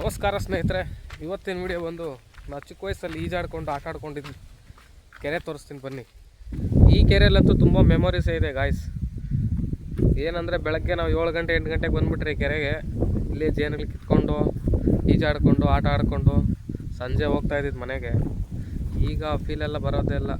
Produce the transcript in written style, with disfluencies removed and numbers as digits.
ನಮಸ್ಕಾರ ಸ್ನೇಹಿತರೆ, ಇವತ್ತಿನ ವಿಡಿಯೋ ಬಂದು ನಾವು ಚಿಕ್ಕ ವಯಸ್ಸಲ್ಲಿ ಈಜಾಡ್ಕೊಂಡು ಆಟ ಆಡ್ಕೊಂಡಿದ್ವಿ ಕೆರೆ ತೋರಿಸ್ತೀನಿ ಬನ್ನಿ. ಈ ಕೆರೆಯಲ್ಲಂತೂ ತುಂಬ ಮೆಮೊರೀಸೇ ಇದೆ ಗಾಯ್ಸ್. ಏನಂದರೆ ಬೆಳಗ್ಗೆ ನಾವು 7 ಗಂಟೆ 8 ಗಂಟೆಗೆ ಬಂದುಬಿಟ್ರೆ ಕೆರೆಗೆ ಇಲ್ಲಿ ಜೇನುಗಳು ಕಿತ್ಕೊಂಡು ಈಜಾಡ್ಕೊಂಡು ಆಟ ಆಡಿಕೊಂಡು ಸಂಜೆ ಹೋಗ್ತಾ ಇದ್ದಿದ್ದು ಮನೆಗೆ. ಈಗ ಫೀಲೆಲ್ಲ ಬರೋದೇ ಇಲ್ಲ.